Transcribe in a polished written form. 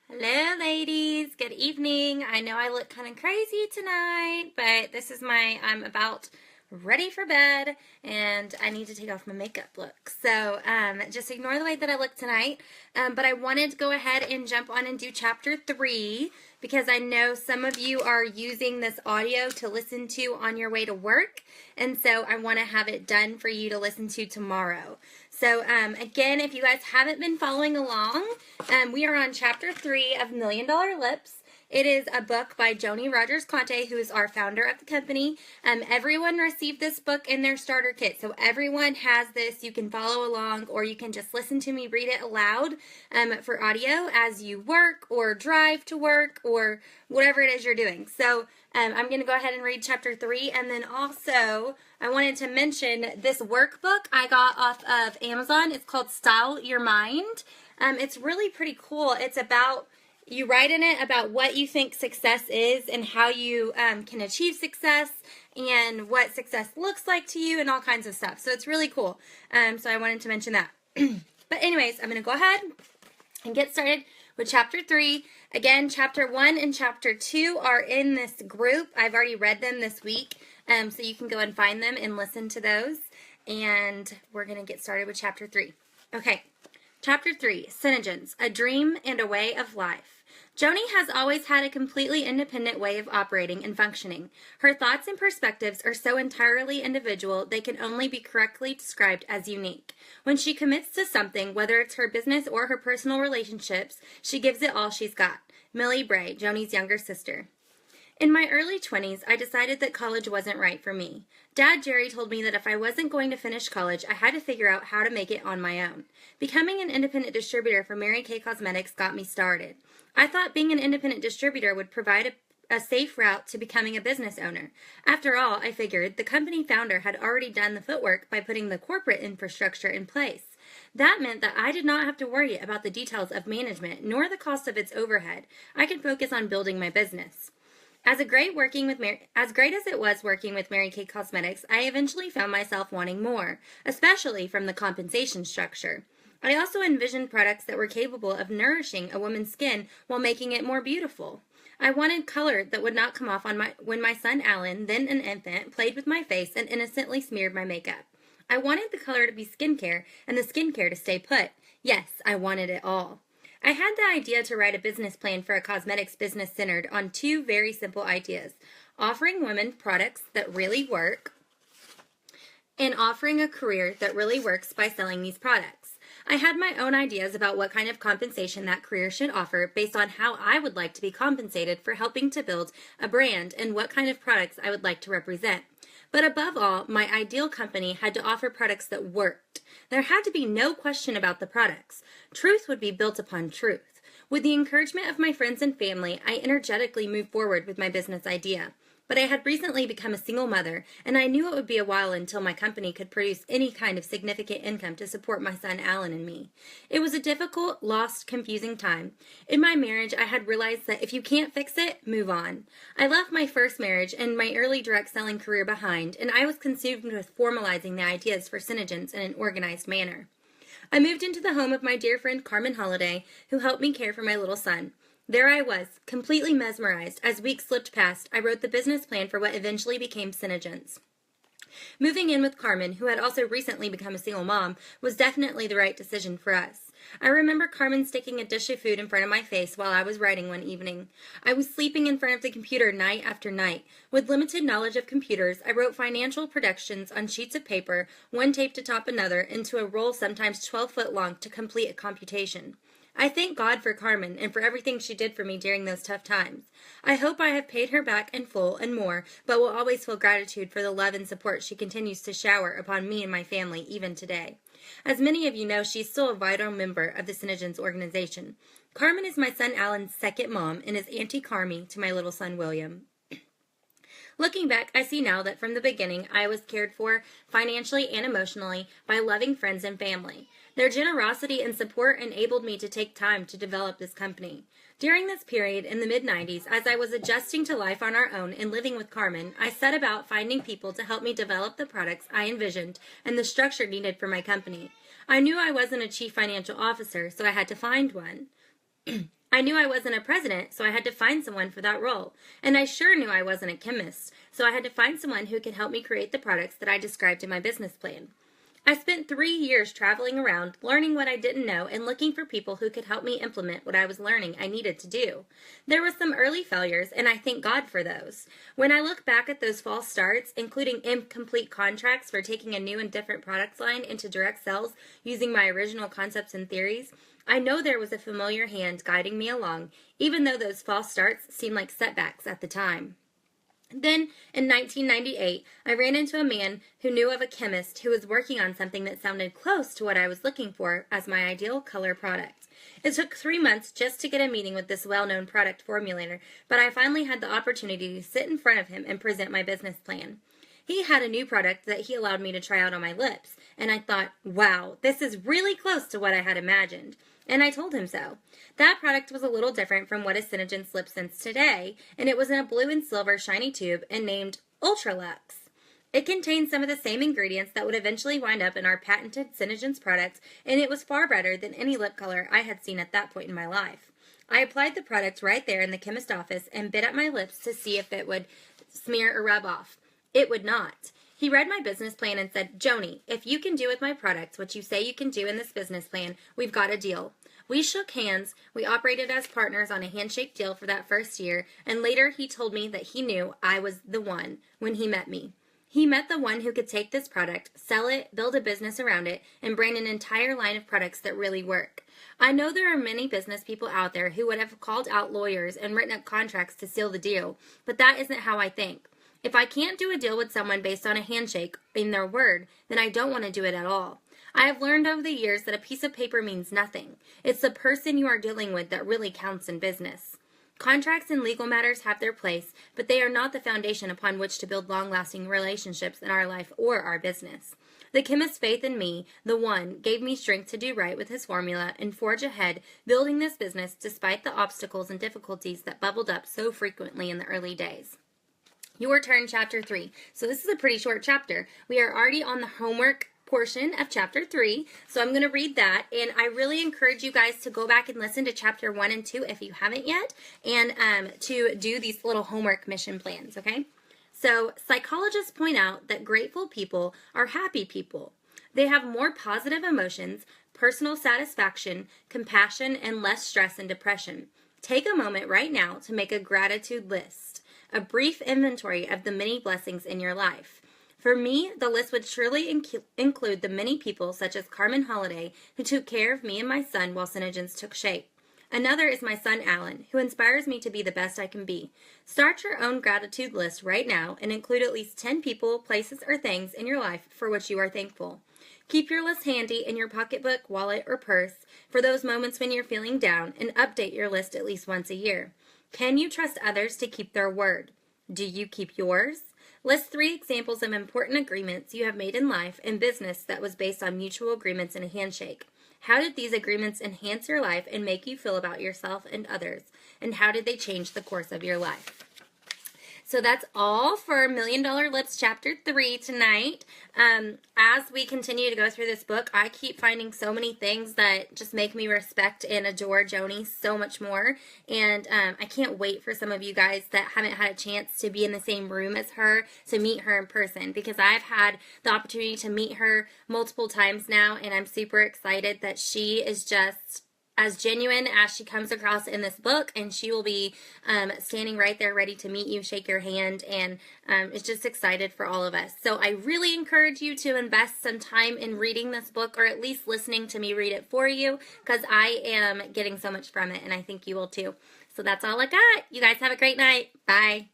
Hello, ladies. Good evening. I know I look kind of crazy tonight, but I'm about ready for bed and I need to take off my makeup look. So just ignore the way that I look tonight. But I wanted to go ahead and jump on and do chapter 3 because I know some of you are using this audio to listen to on your way to work. And so I want to have it done for you to listen to tomorrow. So again, if you guys haven't been following along, we are on chapter 3 of Million Dollar Lips. It is a book by Joni Kante, who is our founder of the company. Everyone received this book in their starter kit, so everyone has this. You can follow along, or you can just listen to me read it aloud for audio as you work or drive to work or whatever it is you're doing. So I'm going to go ahead and read chapter 3, and then also I wanted to mention this workbook I got off of Amazon. It's called Style Your Mind. It's really pretty cool. It's about you write in it about what you think success is and how you can achieve success and what success looks like to you and all kinds of stuff. So it's really cool. So I wanted to mention that. But anyways, I'm going to go ahead and get started with chapter 3. Again, chapter 1 and chapter 2 are in this group. I've already read them this week, so you can go and find them and listen to those. And we're going to get started with chapter 3. Okay, chapter 3, SeneGence, A Dream and a Way of Life. Joni has always had a completely independent way of operating and functioning. Her thoughts and perspectives are so entirely individual they can only be correctly described as unique. When she commits to something, whether it's her business or her personal relationships, she gives it all she's got. Millie Bray, Joni's younger sister. In my early 20s, I decided that college wasn't right for me. Dad Jerry told me that if I wasn't going to finish college, I had to figure out how to make it on my own. Becoming an independent distributor for Mary Kay Cosmetics got me started. I thought being an independent distributor would provide a safe route to becoming a business owner. After all, I figured, the company founder had already done the footwork by putting the corporate infrastructure in place. That meant that I did not have to worry about the details of management, nor the cost of its overhead. I could focus on building my business. As great as it was working with Mary Kay Cosmetics, I eventually found myself wanting more, especially from the compensation structure. I also envisioned products that were capable of nourishing a woman's skin while making it more beautiful. I wanted color that would not come off when my son Alan, then an infant, played with my face and innocently smeared my makeup. I wanted the color to be skincare and the skincare to stay put. Yes, I wanted it all. I had the idea to write a business plan for a cosmetics business centered on 2 very simple ideas: offering women products that really work and offering a career that really works by selling these products. I had my own ideas about what kind of compensation that career should offer based on how I would like to be compensated for helping to build a brand and what kind of products I would like to represent. But above all, my ideal company had to offer products that worked. There had to be no question about the products. Truth would be built upon truth. With the encouragement of my friends and family, I energetically moved forward with my business idea. But I had recently become a single mother, and I knew it would be a while until my company could produce any kind of significant income to support my son Alan and me. It was a difficult, lost, confusing time. In my marriage, I had realized that if you can't fix it, move on. I left my first marriage and my early direct selling career behind, and I was consumed with formalizing the ideas for SeneGence in an organized manner. I moved into the home of my dear friend Carmen Holliday, who helped me care for my little son. There I was, completely mesmerized. As weeks slipped past, I wrote the business plan for what eventually became SeneGence. Moving in with Carmen, who had also recently become a single mom, was definitely the right decision for us. I remember Carmen sticking a dish of food in front of my face while I was writing one evening. I was sleeping in front of the computer night after night. With limited knowledge of computers, I wrote financial projections on sheets of paper, one taped atop another, into a roll sometimes 12 foot long to complete a computation. I thank God for Carmen and for everything she did for me during those tough times. I hope I have paid her back in full and more, but will always feel gratitude for the love and support she continues to shower upon me and my family even today. As many of you know, she's still a vital member of the SeneGence organization. Carmen is my son Alan's second mom and is Auntie Carmi to my little son William. Looking back, I see now that from the beginning I was cared for financially and emotionally by loving friends and family. Their generosity and support enabled me to take time to develop this company. During this period in the mid-90s, as I was adjusting to life on our own and living with Carmen, I set about finding people to help me develop the products I envisioned and the structure needed for my company. I knew I wasn't a chief financial officer, so I had to find one. I knew I wasn't a president, so I had to find someone for that role. And I sure knew I wasn't a chemist, so I had to find someone who could help me create the products that I described in my business plan. I spent 3 years traveling around, learning what I didn't know, and looking for people who could help me implement what I was learning I needed to do. There were some early failures, and I thank God for those. When I look back at those false starts, including incomplete contracts for taking a new and different product line into direct sales using my original concepts and theories, I know there was a familiar hand guiding me along, even though those false starts seemed like setbacks at the time. Then, in 1998, I ran into a man who knew of a chemist who was working on something that sounded close to what I was looking for as my ideal color product. It took 3 months just to get a meeting with this well-known product formulator, but I finally had the opportunity to sit in front of him and present my business plan. He had a new product that he allowed me to try out on my lips, and I thought, wow, this is really close to what I had imagined. And I told him so. That product was a little different from what is SeneGence Lipsense today, and it was in a blue and silver shiny tube and named Ultralux. It contained some of the same ingredients that would eventually wind up in our patented SeneGence products, and it was far better than any lip color I had seen at that point in my life. I applied the product right there in the chemist's office and bit at my lips to see if it would smear or rub off. It would not. He read my business plan and said, Joni, if you can do with my products what you say you can do in this business plan, we've got a deal. We shook hands, we operated as partners on a handshake deal for that first year, and later he told me that he knew I was the one when he met me. He met the one who could take this product, sell it, build a business around it, and brand an entire line of products that really work. I know there are many business people out there who would have called out lawyers and written up contracts to seal the deal, but that isn't how I think. If I can't do a deal with someone based on a handshake in their word, then I don't want to do it at all. I have learned over the years that a piece of paper means nothing. It's the person you are dealing with that really counts in business. Contracts and legal matters have their place, but they are not the foundation upon which to build long-lasting relationships in our life or our business. The chemist's faith in me, the one, gave me strength to do right with his formula and forge ahead, building this business despite the obstacles and difficulties that bubbled up so frequently in the early days. Your turn, Chapter 3. So this is a pretty short chapter. We are already on the homework portion of Chapter 3, so I'm going to read that, and I really encourage you guys to go back and listen to Chapter 1 and 2 if you haven't yet, and to do these little homework mission plans, okay? So, psychologists point out that grateful people are happy people. They have more positive emotions, personal satisfaction, compassion, and less stress and depression. Take a moment right now to make a gratitude list, a brief inventory of the many blessings in your life. For me, the list would surely include the many people, such as Carmen Holiday, who took care of me and my son while SeneGence took shape. Another is my son Alan, who inspires me to be the best I can be. Start your own gratitude list right now and include at least 10 people, places, or things in your life for which you are thankful. Keep your list handy in your pocketbook, wallet, or purse for those moments when you're feeling down, and update your list at least once a year. Can you trust others to keep their word? Do you keep yours? List 3 examples of important agreements you have made in life and business that was based on mutual agreements and a handshake. How did these agreements enhance your life and make you feel about yourself and others? And how did they change the course of your life? So that's all for Million Dollar Lips Chapter 3 tonight. As we continue to go through this book, I keep finding so many things that just make me respect and adore Joni so much more. And I can't wait for some of you guys that haven't had a chance to be in the same room as her to meet her in person, because I've had the opportunity to meet her multiple times now, and I'm super excited that she is just as genuine as she comes across in this book, and she will be standing right there ready to meet you, shake your hand, and is just excited for all of us. So I really encourage you to invest some time in reading this book, or at least listening to me read it for you, because I am getting so much from it, and I think you will too. So that's all I got. You guys have a great night. Bye.